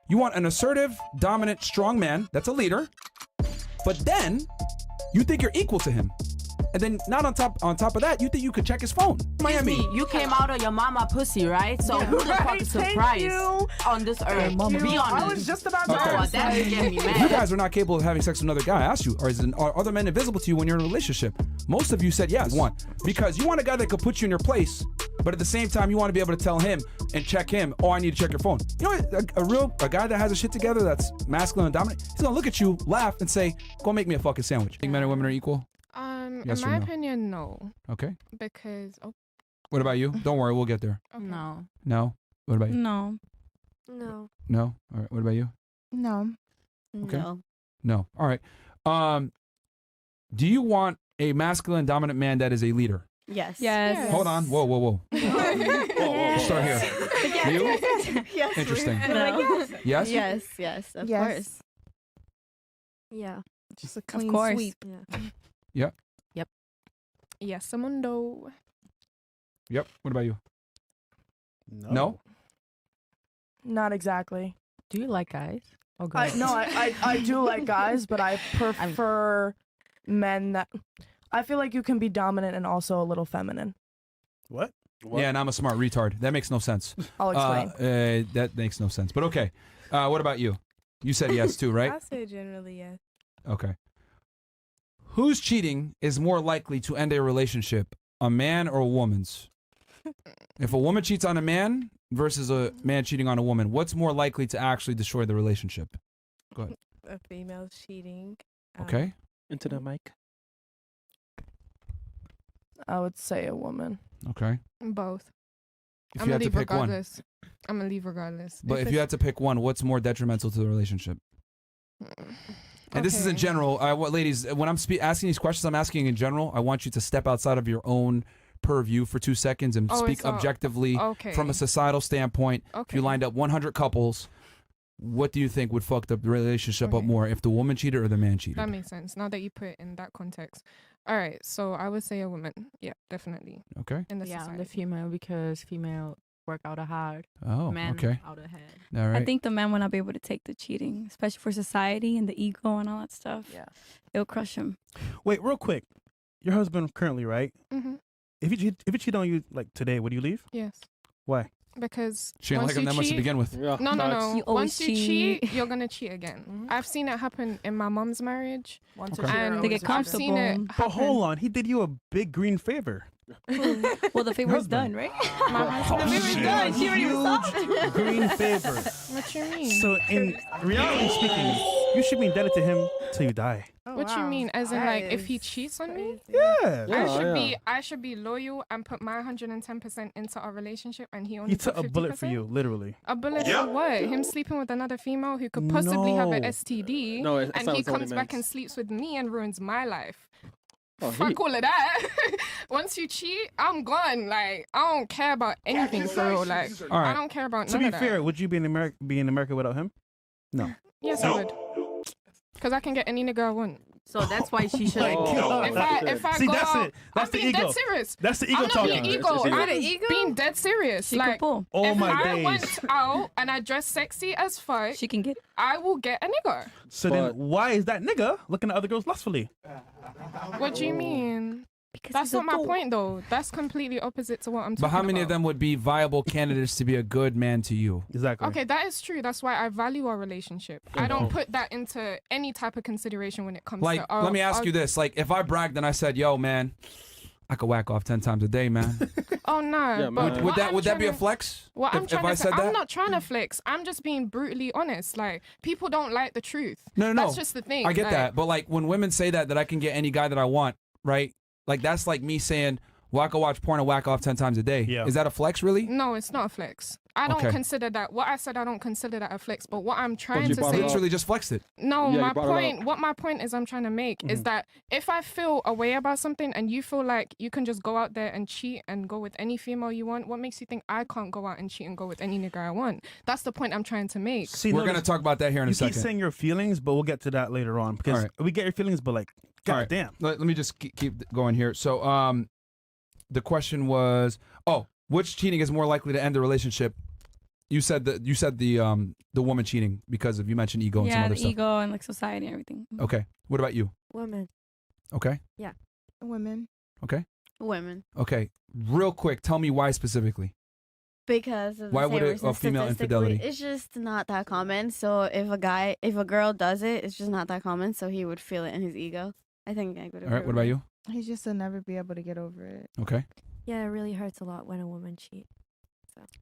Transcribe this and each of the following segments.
You want an assertive, dominant, strong man that's a leader, but then you think you're equal to him. And then not on top of that, you think you could check his phone. Miami. You came out of your mama pussy, right? So who the fuck is surprised on this earth? Be honest. I was just about to ask. That's getting me mad. You guys are not capable of having sex with another guy. I asked you, are other men invisible to you when you're in a relationship? Most of you said yes. One, because you want a guy that could put you in your place, but at the same time, you want to be able to tell him and check him, oh, I need to check your phone. You know what? A guy that has a shit together that's masculine and dominant, he's going to look at you, laugh, and say, go make me a fucking sandwich. Think men and women are equal? Yes in my opinion, no. Okay. Because what about you? Don't worry, we'll get there. Okay. No. No. What about you? No. No. No. All right. What about you? No. Okay. No. All right. Do you want a masculine dominant man that is a leader? Yes. Yes. Hold on. Whoa. Start here. You? Yes. Interesting. No. Yes. Yes. Of course. Yeah. Just a clean sweep. Yeah. Yep. Yes, Amundo. Yep. What about you? No. Not exactly. Do you like guys? Oh, I do like guys, but I prefer men that. I feel like you can be dominant and also a little feminine. What? Yeah, and I'm a smart retard. That makes no sense. I'll explain. That makes no sense. But okay. What about you? You said yes too, right? I say generally yes. Okay. Whose cheating is more likely to end a relationship, a man or a woman's? If a woman cheats on a man versus a man cheating on a woman, what's more likely to actually destroy the relationship? Go ahead. A female cheating. Okay. Into the mic. I would say a woman. Okay. Both. If I'm you gonna had to leave pick one. regardless. I'm gonna leave regardless. But if you had to pick one, what's more detrimental to the relationship? And this is in general. Ladies, when I'm asking these questions, I'm asking in general. I want you to step outside of your own purview for 2 seconds and speak objectively from a societal standpoint. If you lined up 100 couples, what do you think would fuck the relationship up more, if the woman cheated or the man cheated? That makes sense. Now that you put it in that context. All right, so I would say a woman. Yeah, definitely. Okay. In the Yeah, society. the female, because female work out hard. Oh, man okay. out ahead. All right. I think the man will not be able to take the cheating, especially for society and the ego and all that stuff. Yeah. It'll crush him. Wait, real quick. Your husband currently, right? Mm-hmm. If he cheat on you like today, would you leave? Yes. Why? Because she didn't like him that much to begin with. No. You always Once you cheat, you're gonna cheat again. I've seen it happen in my mom's marriage. And they get comfortable. I've seen it happen. But hold on, he did you a big green favor. Well, the favor's done, right? The favor's done. She already Huge green favor. What you mean? So in reality speaking, you should be indebted to him till you die. What you mean? As in, like, if he cheats on me, Yeah. I should be loyal and put my 110% into our relationship, and he only He put took a 50%? bullet for you, literally. A bullet for what? Him sleeping with another female who could possibly have an STD, No, it's and not he what he comes back meant. and sleeps with me and ruins my life. Oh, Fuck all of that. Once you cheat, I'm gone. Like, I don't care about anything for real. Like, All right. I don't care about To none be of that. fair, would you be in America without him? No. Yes, I would. Because I can get any nigga I want. So that's why she should. If I See, go that's out, it. That's I'm the being ego. dead serious. That's the ego I'm not talking. being ego. I'm being dead serious. She like, can pull. Oh if my I days. went out and I dress sexy as fuck, She can get it. I will get a nigga. So then why is that nigga looking at other girls lustfully? What do you mean? Because That's he's a not my fool. point, though. That's completely opposite to what I'm talking But how many of about. them would be viable candidates to be a good man to you? Exactly. Okay, that is true. That's why I value our relationship. I don't put that into any type of consideration when it comes Like, to. let me ask you this: like, if I bragged and I said, "Yo, man, I could whack off 10 times a day, man," Oh no! Yeah, but man. would that be a flex? What I'm if trying I to said say, that? I'm not trying to flex. I'm just being brutally honest. Like, people don't like the truth. No. That's just the thing. I get like, that, but like when women say that I can get any guy that I want, right? Like that's like me saying, "Well, I could watch porn and whack off 10 times a day." Yeah. Is that a flex, really? No, it's not a flex. I don't Okay. consider that. What I said, I don't consider that a flex. But what I'm trying you to brought say, it up. Literally just flexed it. no, Yeah, my you brought it point. up. What my point is, I'm trying to make is that if I feel a way about something and you feel like you can just go out there and cheat and go with any female you want, what makes you think I can't go out and cheat and go with any nigga I want? That's the point I'm trying to make. See, We're notice, gonna talk about that here in a you keep second. saying your feelings, but we'll get to that later on because All right. we get your feelings, but like, All right. goddamn. Let me just keep going here. So, the question was, which cheating is more likely to end the relationship? You said the woman cheating because of you mentioned ego and some Yeah, other the stuff. ego and like society and everything. Okay. What about you? Women. Okay. Women. Okay. Women. Okay. Real quick, tell me why specifically. Because of the Why same would a reason, female statistically, infidelity? it's just not that common. So if a girl does it, it's just not that common. So he would feel it in his ego. I think I would. All right. What about you? He just will never be able to get over it. Okay. Yeah, it really hurts a lot when a woman cheats.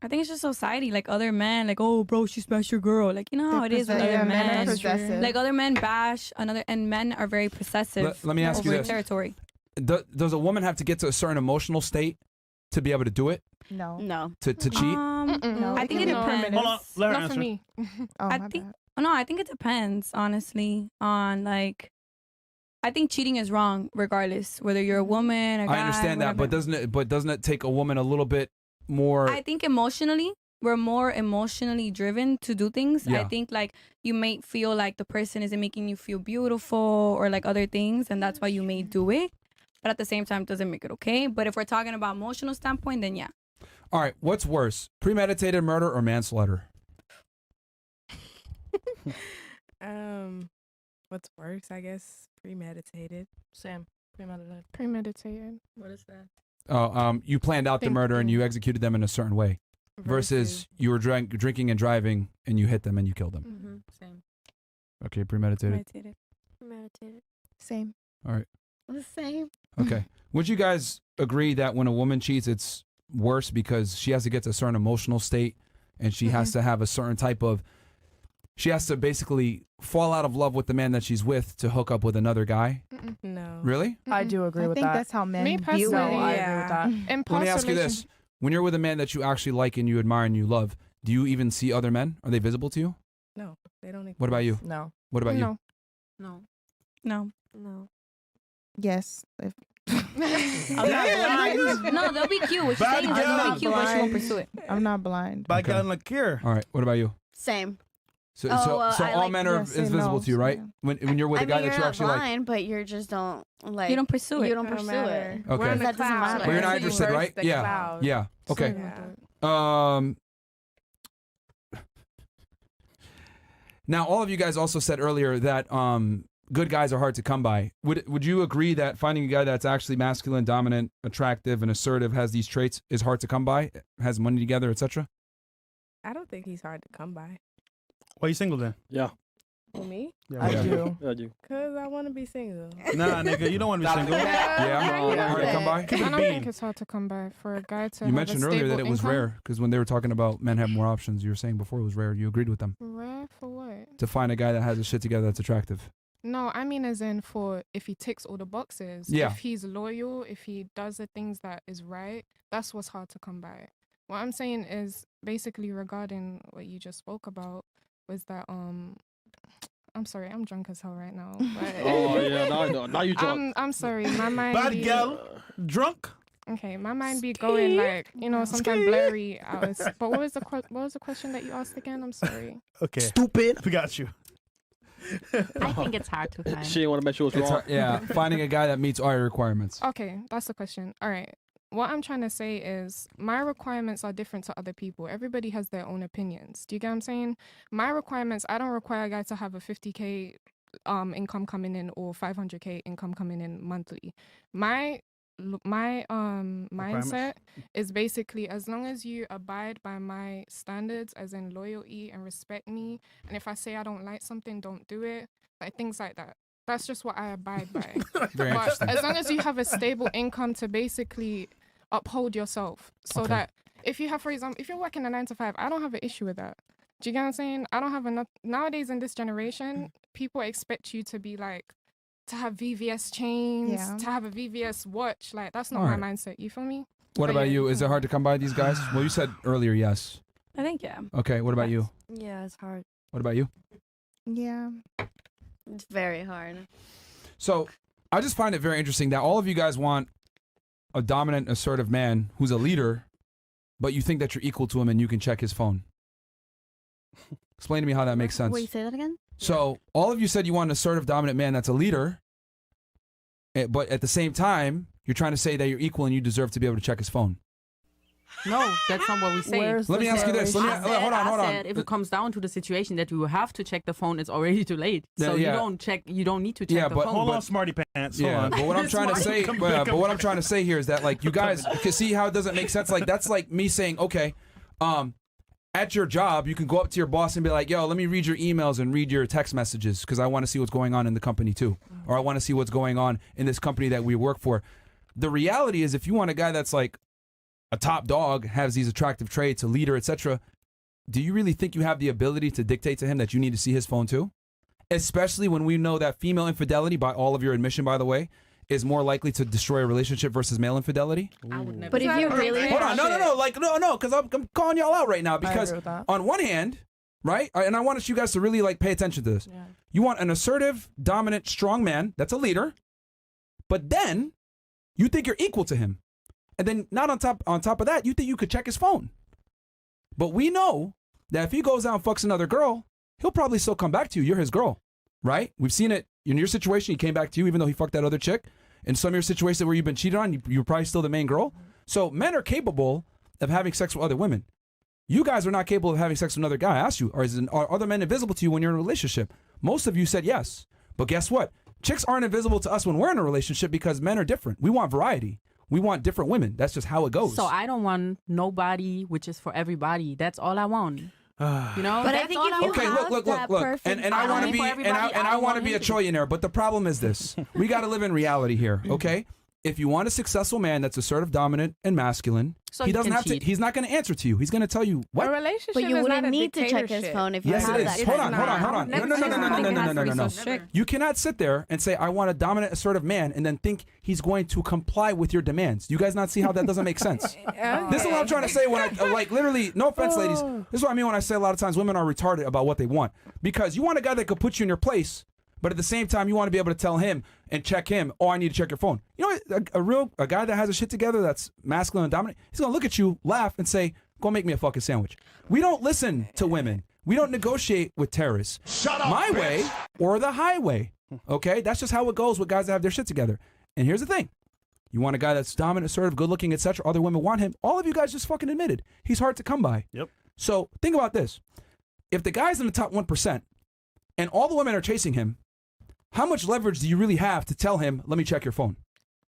I think it's just society, like other men, like, oh, bro, she smashed your girl. Like, you know how it is with other men are men. possessive. Like, other men bash another, and men are very possessive Let me ask you over this. territory. Does a woman have to get to a certain emotional state to be able to do it? No. No. To cheat? No, I think it depends. Hold on, let her Not answer. for me. Oh, I my think, bad. no, I think it depends, honestly, on like, I think cheating is wrong regardless, whether you're a woman or guy. I understand that, but doesn't it take a woman a little bit more? I think emotionally, we're more emotionally driven to do things. Yeah. I think like you may feel like the person isn't making you feel beautiful or like other things, and that's why you may do it. But at the same time, it doesn't make it okay. But if we're talking about emotional standpoint, then yeah. All right. What's worse, premeditated murder or manslaughter? What's worse? I guess premeditated. Same. Premeditated. Premeditated. What is that? Oh, you planned out the Thank murder and you. you executed them in a certain way, versus you were drinking and driving and you hit them and you killed them. Mm-hmm. Same. Okay, premeditated. Premeditated. Same. All right. The same. Okay. Would you guys agree that when a woman cheats, it's worse because she has to get to a certain emotional state and she has to have a certain type of, she has to basically fall out of love with the man that she's with to hook up with another guy? No. Really? I do agree I with think that. that's how men Me view personally, No, it. I agree with that. In Let me past ask you this. When you're with a man that you actually like and you admire and you love, do you even see other men? Are they visible to you? No, they don't. What about you? No. What about you? No. No. No. No. Yes. If No, they'll be cute. What she's Bad saying is they'll girl. be cute, but she won't pursue it. I'm not blind. But I Okay. got like here. All right. What about you? Same. So, Oh, so I all like- men are Yeah, say is visible no, to you, say right? no. When you're with a guy you're that you not actually like. blind, but you're just don't like. You don't pursue it. You don't It don't pursue matter. it. Okay. We're in the That doesn't clouds. matter. Well, you're not Until you interested, burst right? the Yeah. clouds. Yeah. Okay. Yeah. Now, all of you guys also said earlier that good guys are hard to come by. Would you agree that finding a guy that's actually masculine, dominant, attractive, and assertive, has these traits, is hard to come by, has money together, etc.? I don't think he's hard to come by. Why you single then? Yeah. For me? Yeah, I why? do. Yeah, I do. Cause I want to be single. Nah, nigga, you don't want to be single. Yeah, hard to come by. I don't think it's hard to come by for a guy to You have mentioned a earlier that stable it was income. rare because when they were talking about men have more options, you were saying before it was rare. You agreed with them Rare for what? to find a guy that has his shit together that's attractive. No, I mean as in for if he ticks all the boxes. Yeah. If he's loyal, if he does the things that is right, that's what's hard to come by. What I'm saying is basically regarding what you just spoke about was that I'm sorry, I'm drunk as hell right now. But Oh yeah, now I know. Now you drunk. I'm sorry, my mind Bad be, girl. Drunk. Okay, my mind be going like, you know, sometimes blurry hours. But what was the question that you asked again? I'm sorry. Okay. Stupid. We got you. I think it's hard to find. She didn't want to make sure it was It's wrong. hard, yeah, finding a guy that meets all your requirements. Okay, that's the question. All right. What I'm trying to say is my requirements are different to other people. Everybody has their own opinions. Do you get what I'm saying? My requirements, I don't require a guy to have a 50K income coming in or 500K income coming in monthly. My mindset is basically as long as you abide by my standards as in loyalty and respect me, and if I say I don't like something, don't do it, like things like that. That's just what I abide by. Very But interesting. as long as you have a stable income to basically uphold yourself, so Okay. that if you have, for example, if you're working a 9 to 5, I don't have an issue with that. Do you get what I'm saying? I don't have enough. Nowadays in this generation, people expect you to be like, to have VVS chains, Yeah. to have a VVS watch. Like, that's not All my right. mindset. You feel me? What But about yeah, you? you Is it can- hard to come by these guys? Well, you said earlier yes. I think, yeah. Okay, what about you? Yeah, it's hard. What about you? Yeah. It's very hard. So I just find it very interesting that all of you guys want a dominant, assertive man who's a leader, but you think that you're equal to him and you can check his phone. Explain to me how that makes sense. Wait, say that again? So all of you said you want an assertive, dominant man that's a leader, but at the same time, you're trying to say that you're equal and you deserve to be able to check his phone. No, that's not what we say. Where's Let the me ask you this. Let me separation? hold on. I said if it comes down to the situation that you have to check the phone, it's already too late. So Yeah. you don't need to check the phone. Hold on, smarty pants. Hold Yeah, on. but what I'm trying to say, but what I'm trying to say here is that like you guys can see how it doesn't make sense. Like that's like me saying, okay, at your job, you can go up to your boss and be like, yo, let me read your emails and read your text messages because I want to see what's going on in the company too, or I want to see what's going on in this company that we work for. The reality is, if you want a guy that's like a top dog, has these attractive traits, a leader, etc., do you really think you have the ability to dictate to him that you need to see his phone too? Especially when we know that female infidelity, by all of your admission, by the way, is more likely to destroy a relationship versus male infidelity? I would never. But if you really Hold on, no, because I'm calling y'all out right now. Because agree with that. on one hand, right, and I want you guys to really like pay attention to this. Yeah. You want an assertive, dominant, strong man that's a leader, but then you think you're equal to him, and then not on top of that, you think you could check his phone. But we know that if he goes out and fucks another girl, he'll probably still come back to you. You're his girl, right? We've seen it in your situation. He came back to you even though he fucked that other chick. In some of your situations where you've been cheated on, you're probably still the main girl. So men are capable of having sex with other women. You guys are not capable of having sex with another guy. I asked you, are other men invisible to you when you're in a relationship? Most of you said yes. But guess what? Chicks aren't invisible to us when we're in a relationship because men are different. We want variety. We want different women. That's just how it goes. So I don't want nobody, which is for everybody. That's all I want. You know, But I that's think all if you Okay, have look, that perfect and I want to guy be, for and everybody, I I don't want to want be a him. trillionaire. But the problem is this: we got to live in reality here, okay? If you want a successful man that's assertive, dominant, and masculine, So he he doesn't can have to. cheat. He's not going to answer to you. He's going to tell you A what. relationship But you is wouldn't not a need to check his dictatorship. phone if you Yes, have it is. that. Hold kind on. of No. You cannot sit there and say, I want a dominant, assertive man, and then think he's going to comply with your demands. You guys not see how that doesn't make sense? This is what I'm trying to say when I, like, literally, no offense, ladies. This is what I mean when I say a lot of times women are retarded about what they want. Because you want a guy that could put you in your place, but at the same time, you want to be able to tell him and check him, oh, I need to check your phone. You know what? A guy that has a shit together that's masculine and dominant, he's going to look at you, laugh, and say, go make me a fucking sandwich. We don't listen to women. We don't negotiate with terrorists. Shut up, my way or the highway. Okay? That's just how it goes with guys that have their shit together. And here's the thing. You want a guy that's dominant, assertive, good looking, etc. Other women want him. All of you guys just fucking admitted he's hard to come by. Yep. So think about this. If the guy's in the top 1% and all the women are chasing him, how much leverage do you really have to tell him, let me check your phone?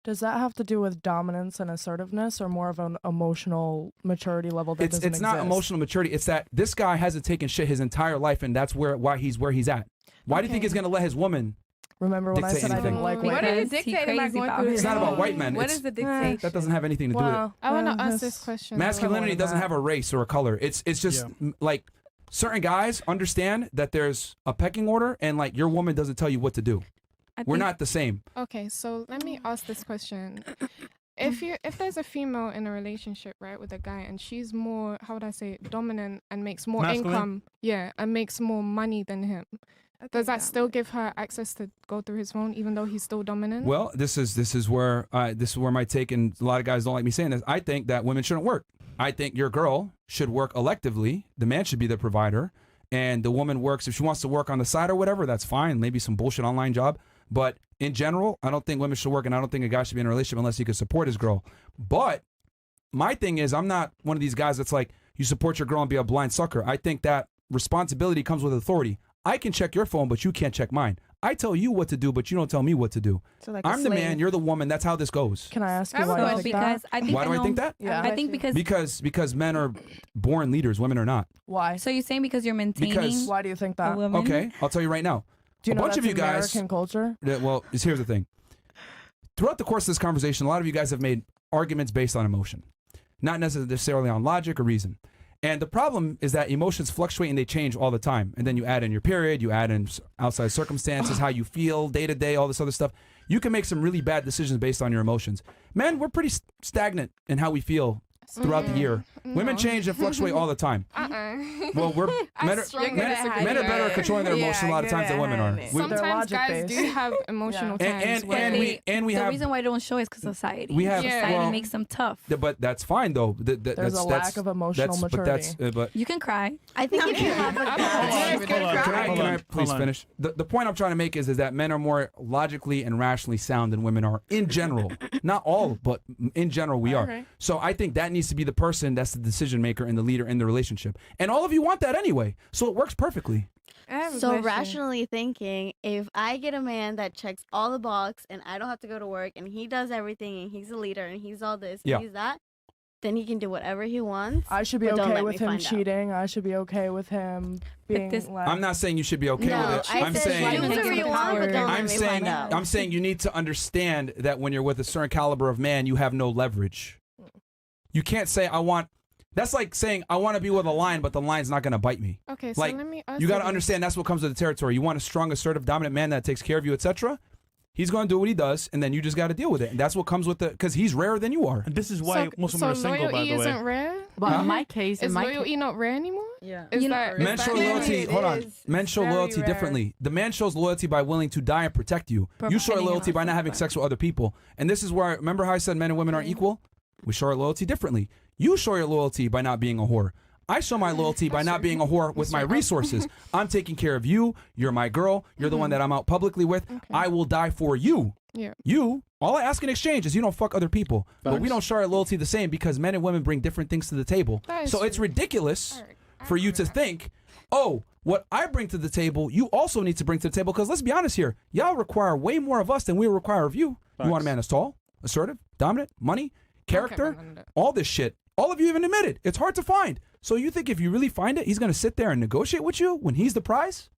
Does that have to do with dominance and assertiveness, or more of an emotional maturity level that doesn't It's not exist? emotional maturity. It's that this guy hasn't taken shit his entire life, and that's why he's where he's at. Why do you think he's going to let his woman? Remember when I dictate said I anything? didn't like What white are you men? dictating by going through It's not about white men. What It's- is the dictation? That doesn't have anything to do with it. I want to well, ask this question. Masculinity doesn't that. have a race or a color. It's just like certain guys understand that there's a pecking order, and like your woman doesn't tell you what to do. We're not the same. Okay, so let me ask this question. If there's a female in a relationship, right, with a guy, and she's more, how would I say, dominant and makes more Masculine? income, and makes more money than him, does that still give her access to go through his phone even though he's still dominant? Well, this is where my take, and a lot of guys don't like me saying this. I think that women shouldn't work. I think your girl should work electively. The man should be the provider, and the woman works if she wants to work on the side or whatever. That's fine. Maybe some bullshit online job. But in general, I don't think women should work, and I don't think a guy should be in a relationship unless he can support his girl. But my thing is, I'm not one of these guys that's like, you support your girl and be a blind sucker. I think that responsibility comes with authority. I can check your phone, but you can't check mine. I tell you what to do, but you don't tell me what to do. So like a I'm the man, slave. you're the woman. That's how this goes. Can I ask you I would why go you think because that? I think Why do I think that? Yeah. I think Because men are born leaders, women are not. Why? So you're saying because you're maintaining Because- Why do you think a that? woman? Okay, I'll tell you right now. Do you a know bunch that's of you guys. American culture? Well, here's the thing. Throughout the course of this conversation, a lot of you guys have made arguments based on emotion, not necessarily on logic or reason. And the problem is that emotions fluctuate and they change all the time. And then you add in your period, you add in outside circumstances, how you feel day to day, all this other stuff. You can make some really bad decisions based on your emotions. Men, we're pretty stagnant in how we feel throughout the year. Women change and fluctuate all the time. Well, men are better at controlling their emotions a lot of times than women are. Sometimes guys do have emotional times. And we the have reason why they don't show is because society. we have society well, makes them tough. But that's fine though. There's a lack of emotional maturity. But You can cry. I think if you have a guy, Hold on. I please finish? The point I'm trying to make is that men are more logically and rationally sound than women are in general. Not all, but in general we are. Right. So I think that needs to be the person that's the decision maker and the leader in the relationship. And all of you want that anyway, so it works perfectly. So rationally thinking, if I get a man that checks all the box and I don't have to go to work and he does everything and he's a leader and he's all this and he's that, then he can do whatever he wants. I should be but don't okay let with me him find out. cheating. I should be okay with him being like... I'm not saying you should be okay No, with it. I I'm said saying do whatever you want, but don't let me find out. I'm saying you need to understand that when you're with a certain caliber of man, you have no leverage. You can't say I want. That's like saying I want to be with a lion, but the lion's not going to bite me. Okay, so like, let me ask you got to this. understand that's what comes with the territory. You want a strong, assertive, dominant man that takes care of you, etc. He's going to do what he does, and then you just got to deal with it. And that's what comes with the because he's rarer than you are. And this is why most women are single, by the way. loyalty isn't rare. But in my case, is loyalty not rare anymore? Yeah. Is that Men show loyalty. Hold on. Men show very loyalty rare. differently. The man shows loyalty by willing to die and protect you. You show Providing loyalty us by not having sex with other people. And this is where remember how I said men and women aren't equal? We show our loyalty differently. You show your loyalty by not being a whore. I show my loyalty by not being a whore with my resources. I'm taking care of you. You're my girl. You're the one that I'm out publicly with. I will die for you. Yeah. You, all I ask in exchange is you don't fuck other people. But we don't show our loyalty the same because men and women bring different things to the table. So it's ridiculous for you to think, oh, what I bring to the table, you also need to bring to the table. Because let's be honest here, y'all require way more of us than we require of you. You want a man that's tall, assertive, dominant, money, character, all this shit. All of you even admitted it's hard to find. So you think if you really find it, he's going to sit there and negotiate with you when he's the prize?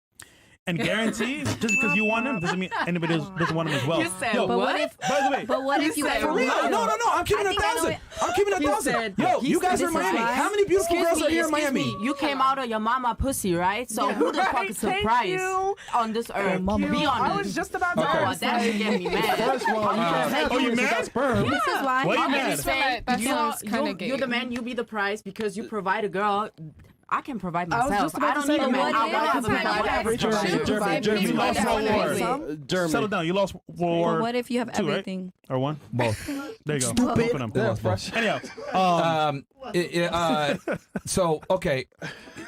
And guarantee, just because you want him doesn't mean anybody else doesn't want him as well. You said Yo, what? What if? By the way, But what if you said ever? what? No, I'm keeping I it think I know 1,000. it. I'm keeping it He 1,000. said- Yo, he you guys said are in this is Miami. why- How many beautiful girls are here in Excuse Miami? me, you came out of your mama pussy, right? So who the fuck is Thank surprised you. on this earth? Thank Be you. honest. I was just about to Oh, ask. that should get me mad. First of all, you can't have oh, you kids mad? without sperm. This is why. Why you I mad? just feel like that sounds kind of gay. You're the man, you be the prize because you provide a girl. I can provide I was myself. just about I to don't say, need a but man. what I'll if- have a man. Germany, Whatever. Germany, you lost war. Germany. Settle down. You lost war. But what if you have two, right? everything? Or one? Both. There you go. Both of them. Yeah, fresh. Anyhow, So, okay.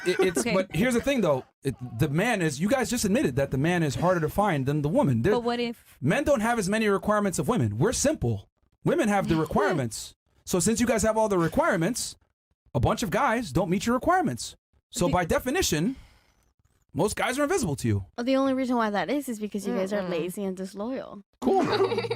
It's Okay. But here's the thing, though. The man is, you guys just admitted that the man is harder to find than the woman. But what if? Men don't have as many requirements of women. We're simple. Women have the requirements. So since you guys have all the requirements, a bunch of guys don't meet your requirements. So by definition, most guys are invisible to you. Well, the only reason why that is because you guys are lazy and disloyal. Cool.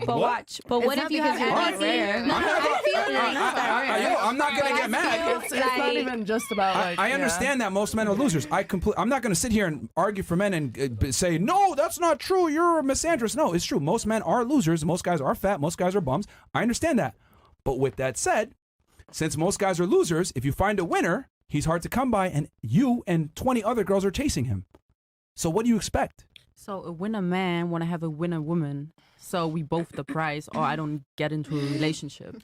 But watch. But what It's if not you have because you're everything? rare. No, I feel like I'm not gonna get mad. It's not even just about like. I understand that most men are losers. I'm not going to sit here and argue for men and say, no, that's not true. You're a misandrist. No, it's true. Most men are losers. Most guys are fat. Most guys are bums. I understand that. But with that said, since most guys are losers, if you find a winner, he's hard to come by, and you and 20 other girls are chasing him. So what do you expect? So a winner man want to have a winner woman. So we both the prize, or I don't get into a relationship.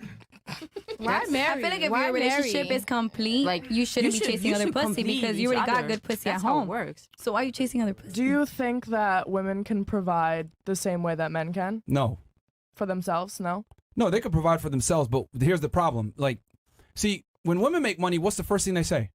Why marry? I feel like if Why your relationship marry? is complete, Like you shouldn't be chasing other pussy complete because you each already got other. good pussy That's at how it home. works. So why are you chasing other pussy? Do you think that women can provide the same way that men can No. for themselves? No. No, they could provide for themselves, but here's the problem. Like, see, when women make money, what's the first thing they say?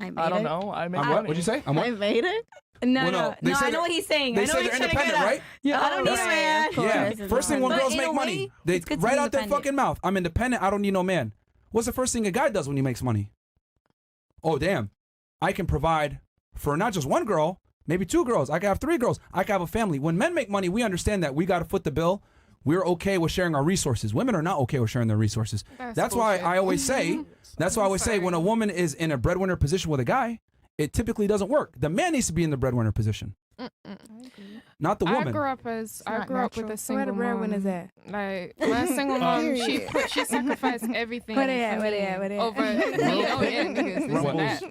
I I don't know. I make I'm what? money. What'd you say? I'm what? I made it. No, Well, no, no, they no. say I know they're- what he's saying. They I know say what they're he's trying to get independent, at. right? Yeah, I don't need a Right, man. of course. Yeah. It's First thing when But girls in make a money, way, they it's good to right be out their independent. fucking mouth. I'm independent. I don't need no man. What's the first thing a guy does when he makes money? Oh, damn. I can provide for not just one girl, maybe two girls. I can have three girls. I can have a family. When men make money, we understand that we got to foot the bill. We're okay with sharing our resources. Women are not okay with sharing their resources. That's why I always say, when a woman is in a breadwinner position with a guy, it typically doesn't work. The man needs to be in the breadwinner position, not the woman. I grew up with a Where single the breadwinners mom. at? Like my single mom, she sacrificed everything. Where they at? for Where me they at? Where they at? Over me. Oh yeah, niggas, this and that.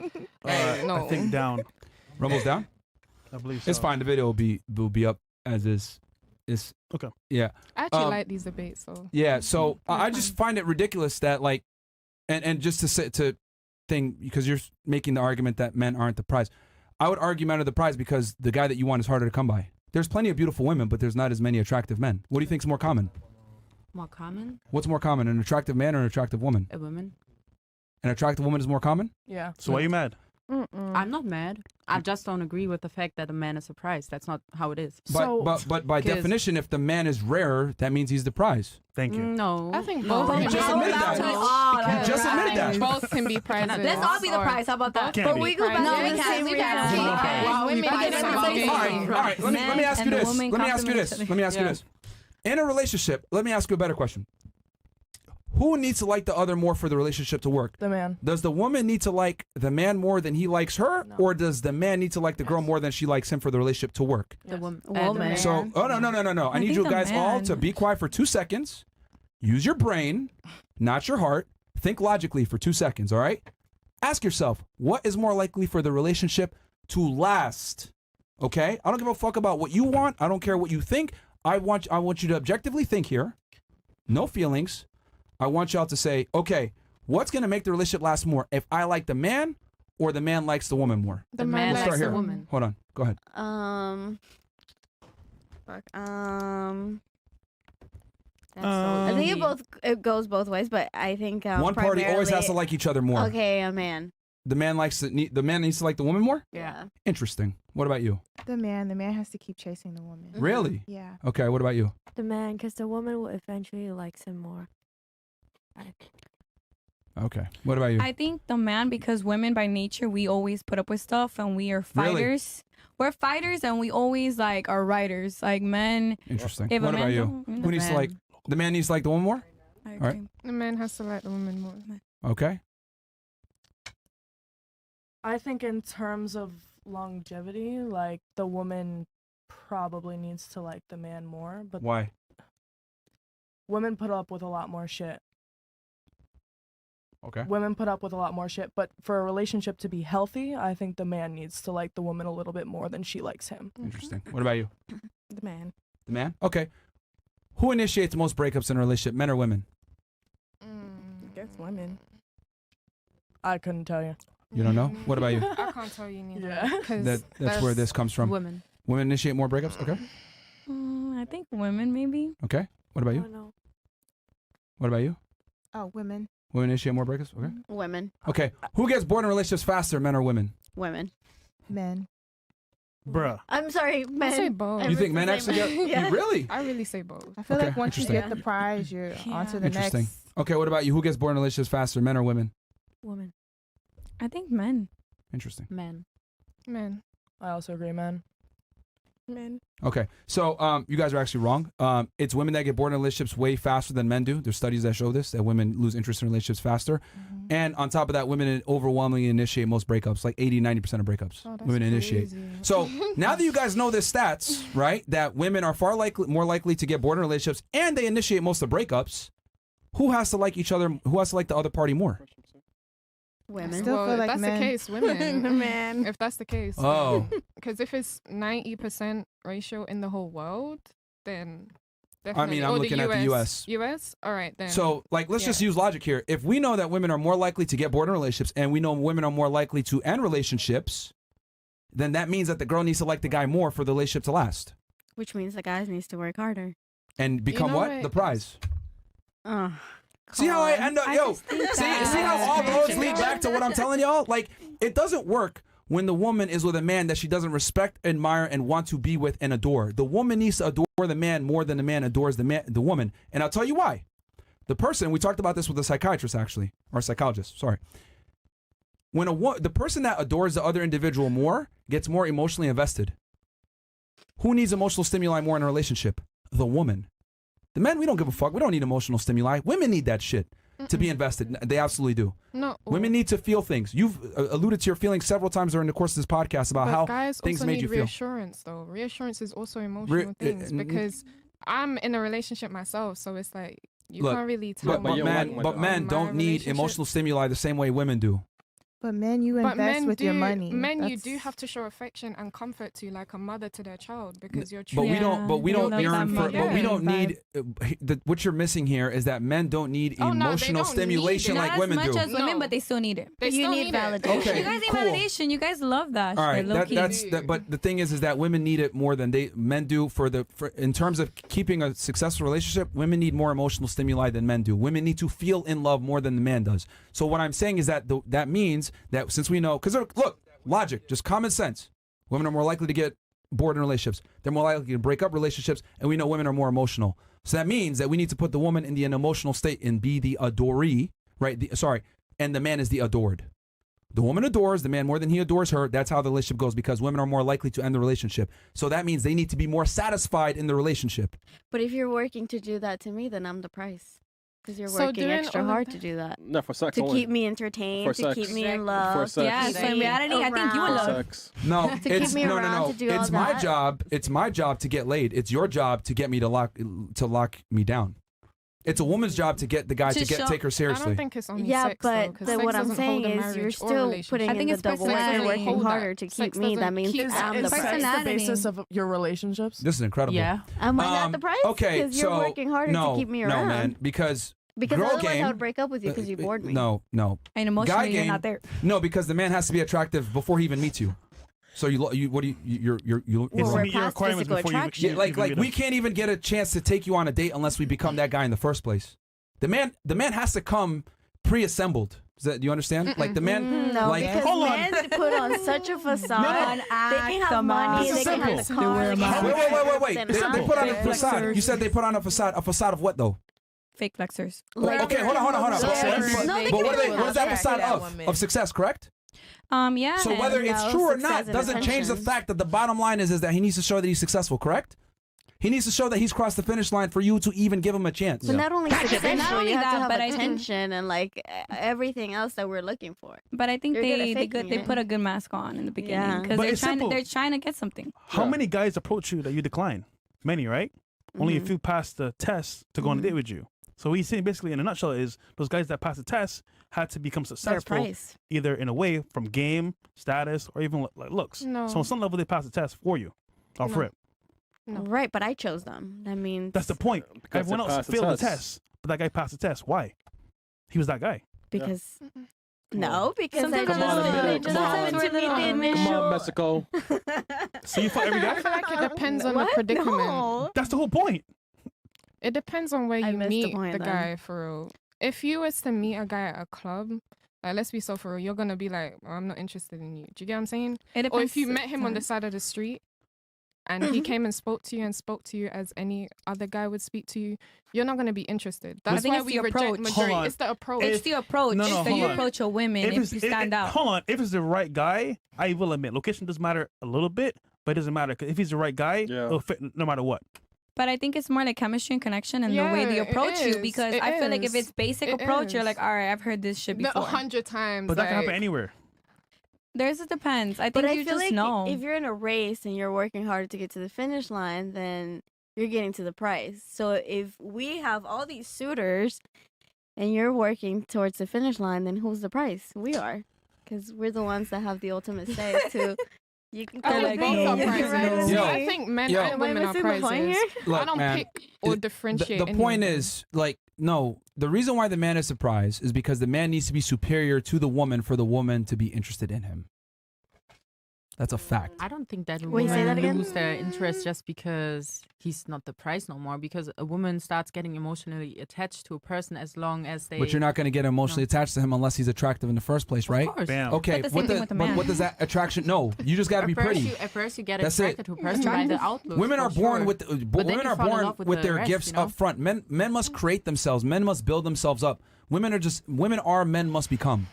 Like, no. I think down. Rumble's down. I believe so. It's fine. The video will be up as is. It's okay. Yeah. I actually like these debates, so Yeah. So I just find it ridiculous that like, and just to say thing because you're making the argument that men aren't the prize. I would argue men are the prize because the guy that you want is harder to come by. There's plenty of beautiful women, but there's not as many attractive men. What do you think is more common? More common? What's more common, an attractive man or an attractive woman? A woman. An attractive woman is more common? Yeah. So why are you mad? I'm not mad. I just don't agree with the fact that a man is a prize. That's not how it is. But by definition, if the man is rarer, that means he's the prize. Thank you. No. I think both. You just admitted that. You just admitted that. Both can be prizes. Let's all be the prize. How about that? Can be. We go back No, to we the can't. same We can't. reality. Well, women We get get some everything. of All it. right. Let me ask you and the this. woman Let me ask you compliment this. each Let me ask you this. In a relationship, let me ask you a better question. Who needs to like the other more for the relationship to work? The man. Does the woman need to like the man more than he likes her, or does the man need to like the girl more than she likes him for the relationship to work? The woman. Woman. So, no. I need think you the guys all man. to be quiet for 2 seconds. Use your brain, not your heart. Think logically for 2 seconds, all right? Ask yourself, what is more likely for the relationship to last? Okay? I don't give a fuck about what you want. I don't care what you think. I want you to objectively think here. No feelings. I want y'all to say, okay, what's going to make the relationship last more? If I like the man or the man likes the woman more? The man We'll likes start the here. woman. Hold on. Go ahead. I think it goes both ways, but I think One party always has to like each other more. Okay, a man. The man needs to like the woman more? Yeah. Interesting. What about you? The man has to keep chasing the woman. Really? Yeah. Okay, what about you? The man, because the woman will eventually likes him more. Okay. What about you? I think the man, because women by nature, we always put up with stuff and we are fighters. We're fighters and we always like are writers. Like men. Interesting. If a What about man you? don't- Who needs to man. like the man needs to like the woman more? I All right. agree. The man has to like the woman more. Okay. I think in terms of longevity, like the woman probably needs to like the man more, but Why? women put up with a lot more shit. Okay. Women put up with a lot more shit, but for a relationship to be healthy, I think the man needs to like the woman a little bit more than she likes him. Interesting. What about you? The man. The man? Okay. Who initiates most breakups in a relationship, men or women? I guess women. I couldn't tell you. You don't know? What about you? I can't tell you neither. Yeah. 'Cause That's where this comes from. Women. Women initiate more breakups? Okay. I think women maybe. Okay. What about you? no. What about you? Oh, women. Women initiate more breakups? Okay. Women. Okay. Who gets bored in relationships faster, men or women? Women. Men. Bruh. I'm sorry, I men. say both. You think men actually get Yeah. You really? I really say both. I feel Okay, like once you interesting. get the prize, you're on to the Interesting. next. Okay, what about you? Who gets bored in relationships faster, men or women? Woman. I think men. Interesting. Man. Men. I also agree, man. Men. Okay, so you guys are actually wrong. It's women that get bored in relationships way faster than men do. There's studies that show this, that women lose interest in relationships faster. And on top of that, women overwhelmingly initiate most breakups, like 80-90% of breakups. Oh, that's Women initiate. crazy. So now that you guys know this stats, right, that women are more likely to get bored in relationships and they initiate most of the breakups, who has to like each other? Who has to like the other party more? Women. Still Well, feel if like that's men. the case, women. The man. If that's the case. Oh. Because if it's 90% ratio in the whole world, then I definitely. mean, I'm or looking at the US. US? All right, then. So, like, let's just yeah. use logic here. If we know that women are more likely to get bored in relationships and we know women are more likely to end relationships, then that means that the girl needs to like the guy more for the relationship to last. Which means the guys needs to work harder. And become know what? what? The prize. See Come how I on. end up, I yo, just think see that- how all roads lead back to what I'm telling y'all? Like, it doesn't work when the woman is with a man that she doesn't respect, admire, and want to be with and adore. The woman needs to adore the man more than the man adores the woman. And I'll tell you why. The person, we talked about this with a psychiatrist actually, or a psychologist, sorry. When the person that adores the other individual more gets more emotionally invested. Who needs emotional stimuli more in a relationship? The woman. The men, we don't give a fuck. We don't need emotional stimuli. Women need that shit to be invested. They absolutely do. No. Women need to feel things. You've alluded to your feelings several times during the course of this podcast about But how guys things also made need you feel. reassurance, though. Reassurance is also emotional things because I'm in a relationship myself, so it's like you Look, can't really tell. But men don't need emotional stimuli the same way women do. But men, you But invest men with your do- money. Men, you That's- do have to show affection and comfort to, like a mother to their child, because you're. But we don't. But we they don't love yearn that for. But we mother don't need. What you're missing here is that men don't need Oh, no, they emotional don't stimulation need it. like Not women as much do. as women, No. but they still need it. They You still need it. validation. Okay, You guys need cool. validation. You guys love that. All right, shit, low-key. that's that. But the thing is that women need it more than men do for in terms of keeping a successful relationship. Women need more emotional stimuli than men do. Women need to feel in love more than the man does. So what I'm saying is that that means that since we know, because look, logic, just common sense. Women are more likely to get bored in relationships. They're more likely to break up relationships, and we know women are more emotional. So that means that we need to put the woman in an emotional state and be the adoree, right? And the man is the adored. The woman adores the man more than he adores her. That's how the relationship goes, because women are more likely to end the relationship. So that means they need to be more satisfied in the relationship. But if you're working to do that to me, then I'm the price. Because you're So working doing extra all of hard that- to do that. No, for sex To only. keep me entertained, For to keep sex. me in For love. sex. Yeah, so in reality, I think you in For love. sex. No, To keep it's me no. around to do all It's my that? job. It's my job to get laid. It's your job to get me to lock me down. It's a woman's job to get the guy to take her I seriously. don't think it's only Yeah, sex, though, but 'cause then sex what I'm doesn't saying hold a is you're marriage or still relationship. putting I in think the it's double work personality. and working Hold that. harder to keep Sex me. That doesn't means keep- I'm the Is price. sex the Personality. basis of your relationships? This is incredible. Yeah. Am I not the price? Okay, Because you're so working harder no, to keep me no, around. man, because Because girl otherwise game, I would break up with you because you bored me. No. And Guy emotionally, you're game, not there. No, because the man has to be attractive before he even meets you. So you what do you Well, It's we're meet your past requirements physical before you. attraction. yeah, like meet we him. can't even get a chance to take you on a date unless we become that guy in the first place. The man has to come pre-assembled. Do you understand? Like the man, No, like because Hold on. men put on such a facade. They can have Come money, on. they can have This the is car. simple. they can have wait. then They I'm put on a there. facade. You said they put on a facade. A facade of what though? Fake flexers. Like, Okay, hold on. Success. No, they But can what have is that that. facade that of? woman. Of success, correct? Yeah. So whether it's No, true or success not and doesn't change the attention. fact that the bottom line is that he needs to show that he's successful, correct? He needs to show that he's crossed the finish line for you to even give him a chance. But not only successful, Not only you have that, to have but I think- attention and like everything else that we're looking for. But I think You're good at they faking it. put a good mask on in the beginning Yeah. because But it's simple. they're trying to get something. How Yeah. many guys approach you that you decline? Many, right? Only a few pass the test to go on a date with you. So what he's saying basically in a nutshell is those guys that pass the test had to become Their successful price. either in a way from game, status, or even like looks. No. So on some level they pass the test for you. Off No. rip. No. Right, but I chose them. That means That's the point. Because Everyone they else passed the failed the test. test, but that guy passed the test. Why? He was that guy. because no, because Sometimes I Come on, just man, they just come happened on. to meet the Come Come initial. on, Mexico. So you fought every I guy? feel like it depends on the What? predicament. No. That's the whole point. It depends on where I you missed the meet point the then. guy for real. If you was to meet a guy at a club, like let's be so for real, you're gonna be like, oh, I'm not interested in you. Do you get what I'm saying? It Or if you depends- met him on the side of the street and he came and spoke to you as any other guy would speak to you, you're not gonna be interested. That's think why it's we the reject approach. Hold majority. on. It's the approach. It's the approach No, that hold you on. approach a woman if you stand out. Hold on. If it's the right guy, I will admit location does matter a little bit, but it doesn't matter 'cause if he's the right guy, Yeah. it'll fit no matter what. But I think it's more like chemistry and connection and the way they Yeah, it approach you is. because It I feel like if is. it's basic It approach, you're is. like, all right, I've heard this shit before. 100 times. But that can happen like- anywhere. There's it depends. I think But I you feel just like know. if you're in a race and you're working hard to get to the finish line, then you're getting to the prize. So if we have all these suitors and you're working towards the finish line, then who's the prize? We are, because we're the ones that have the ultimate say to. You can I come think with both me. are You're prizes. right with Yo. me. I think men Yo. and Am I women are missing the point prizes. here? I Look, don't man, pick or it- differentiate. the any point of them. is, like, no, the reason why the man is surprised is because the man needs to be superior to the woman for the woman to be interested in him. That's a fact. I don't think that Wait, say that women again? lose their interest just because he's not the price no more. Because a woman starts getting emotionally attached to a person as long as they. But you're not going to get emotionally attached to him unless he's attractive in the first place, right? Of course. Bam. Okay, But the same thing with a man. what does that attraction? No, you just got to be pretty. At first, you get That's attracted it. to a person by the outlook. Women are for born sure. with But then women you are fall in born love with, with the their rest, gifts you know? up front. Men must create themselves. Men must build themselves up. Women are men must become.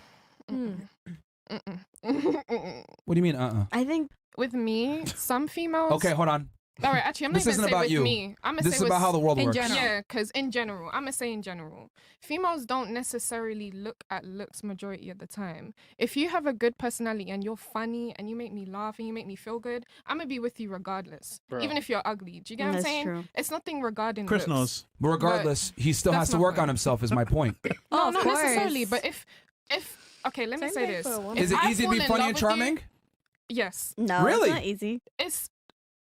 What do you mean? I think With me, some females. Okay, hold on. All right, actually, I'm This not isn't gonna say about with you. me. I'm gonna This say is with about how the world in works. general. Yeah, because in general, I'm gonna say in general, females don't necessarily look at looks majority of the time. If you have a good personality and you're funny and you make me laugh and you make me feel good, I'm gonna be with you regardless, Bro. even if you're ugly. Do you get what I'm That's saying? true. It's nothing regarding Chris looks. knows. But regardless, he still that's has to my work point. on himself. Is my point. No, of not course. necessarily. But if okay, let me Same say thing this. for a woman. Is If it I easy to fall be in funny love and with you- charming? Yes, no, Really? it's not easy. it's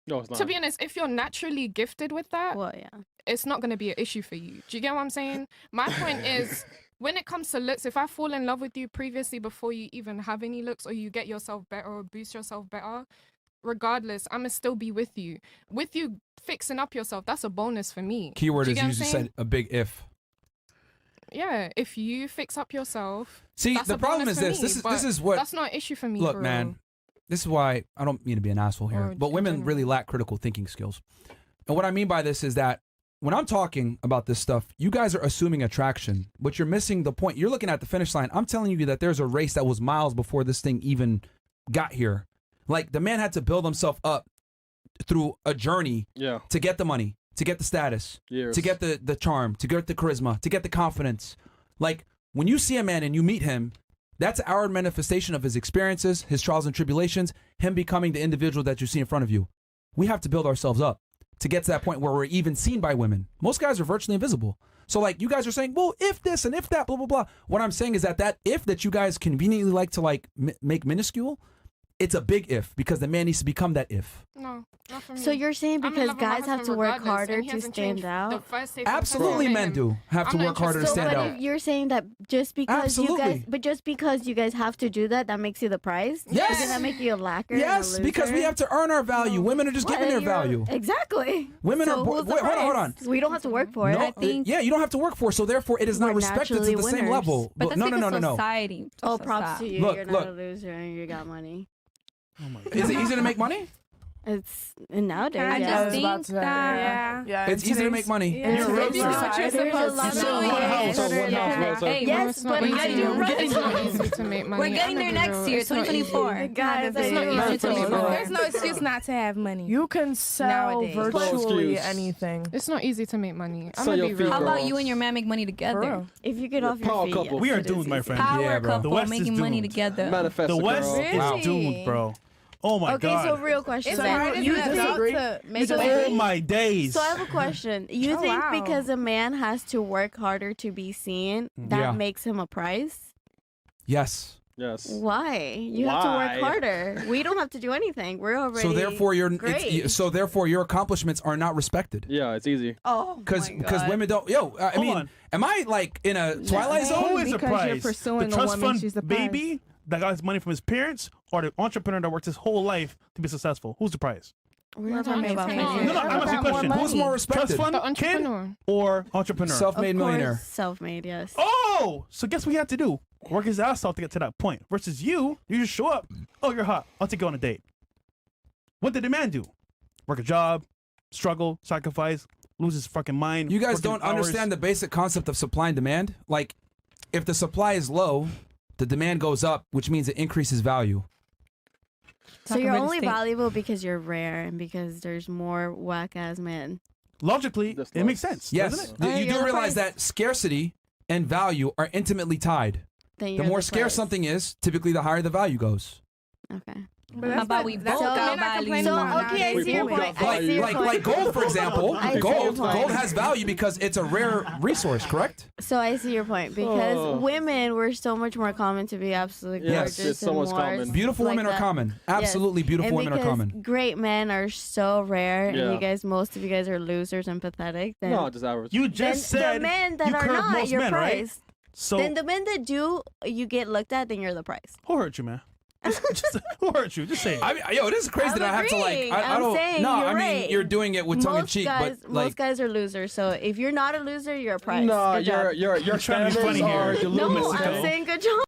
No, it's not. to be honest. If you're naturally gifted with that, Well, yeah. it's not going to be an issue for you. Do you get what I'm saying? My point is, when it comes to looks, if I fall in love with you previously before you even have any looks or you get yourself better or boost yourself better, regardless, I'm going to still be with you. With you fixing up yourself, that's a bonus for me. Keyword Do you is get you what I'm just saying? said a big if. Yeah, if you fix up yourself. See, that's the a problem bonus is for this. me, This but is what. That's not an issue for me. Look, for man. real. This is why I don't mean to be an asshole here, Or but in women general. really lack critical thinking skills. And what I mean by this is that when I'm talking about this stuff, you guys are assuming attraction, but you're missing the point. You're looking at the finish line. I'm telling you that there's a race that was miles before this thing even got here. Like, the man had to build himself up through a journey to get the money, to get the status, to get the charm, to get the charisma, to get the confidence. Like, when you see a man and you meet him, that's our manifestation of his experiences, his trials and tribulations, him becoming the individual that you see in front of you. We have to build ourselves up to get to that point where we're even seen by women. Most guys are virtually invisible. So, like, you guys are saying, well, if this and if that, blah, blah, blah. What I'm saying is that if that you guys conveniently like to, like, make minuscule, it's a big if, because the man needs to become that if. No, not for me. So you're saying I'm in because love with my guys have to husband work regardless, harder and he to hasn't stand changed out? the first day from Absolutely, the first men time. do have to I'm not work harder to interested. stand but out. if you're saying that just because you guys, have to do that, that makes you the prize? Yes. Doesn't that make you a lacker? Yes, and a because we loser? have to earn our value. Women are just Well, giving their you're- value. Exactly. Women So are. who's the Wait, hold prize? on. We don't have to work for it. No, I think. yeah, you don't have to work for it, so therefore it is not we're respected to naturally the same winners. level. But that's no, because no. society. Oh, pushes us props to that. you. Look, You're look. not a loser and you got money. Oh my Is it easy to make money? It's nowadays. I yeah. just think that It's easy to make money. in You're today's a society, There's a there's lot so of much- ways. Hey, Yes, but easy. I do It's not easy to make money. we're getting there I'm gonna be next real. year, It's not easy. 2024. Guys, It's not easy to make money. There's no excuse not to have money. You can sell Nowadays. virtually Excuse. anything. It's not easy to make money. I'm Sell gonna your be feet, real. How about girls. you and your man make money together? real. If you get off your Power feet, couple. yes, We are it is doomed, my easy. friend. Power Yeah, bro. The couple West is making money doomed. together. Manifest The it, West girl. is doomed, bro. Oh my Okay, god. so real question. It's then. hard as You an think- adult to make So- money. Oh my days. So I have a question. You Oh, think wow. because a man has to work harder to be seen, that Yeah. makes him a prize? Yes. Yes. Why? You have to Why? work harder. We don't have to do anything. We're already So therefore, great. so therefore your accomplishments are not respected. Yeah, it's easy. Oh, Because my God. women don't. I Hold mean, on. am I like in a Twilight Who Zone? is the Because you're prize? pursuing the a trust woman, fund she's the prize. baby that got his money from his parents, or the entrepreneur that worked his whole life to be successful? Who's the prize? We're not talking about entertaining. money. No, I'm asking a got more question. money. Who's more Trust respected? fund The kid entrepreneur. or entrepreneur? Self-made millionaire. Self-made, yes. Oh, so guess what he had to do? Work his ass off to get to that point. Versus you just show up. Oh, you're hot. I'll take you on a date. What did the man do? Work a job, struggle, sacrifice, lose his fucking mind. You guys working don't hours. understand the basic concept of supply and demand. Like, if the supply is low, the demand goes up, which means it increases value. So Talk you're real only estate. valuable because you're rare and because there's more whack-ass men. Logically, That's it makes nice. sense. Yes, doesn't it? you you're do the realize price. that scarcity and value are intimately tied. Then The you're more scarce prize. something is, typically the higher the value goes. Okay. But How about we that's both what got men are value? complaining So, about okay, I We see your both point. got I Like, see your like, point. like gold, for example. I see your Gold point. has value because it's a rare resource, correct? So I see your point because Oh. women were so much more common to be absolutely Yes, gorgeous it's so and much more common. Beautiful like women are that. common. Yes. Absolutely beautiful And women are because common. great men are so rare, and Yeah. you guys, most of you guys are losers and pathetic. Then, No, just average. You then just said the men that you are curve not, most you're men, right? prize. So Then the men that do, you get looked at, then you're the prize. who hurt you, man? Who hurt you? Just say it. I mean, yo, this is crazy I'm that I have to like. agreeing. I I'm don't. saying No, you're I mean right. you're doing it with tongue in cheek, guys, but like most guys are losers. So if you're not a loser, you're a prize. No, Good job. your trying to be standards funny here. are You're No, delusional. I'm saying good job.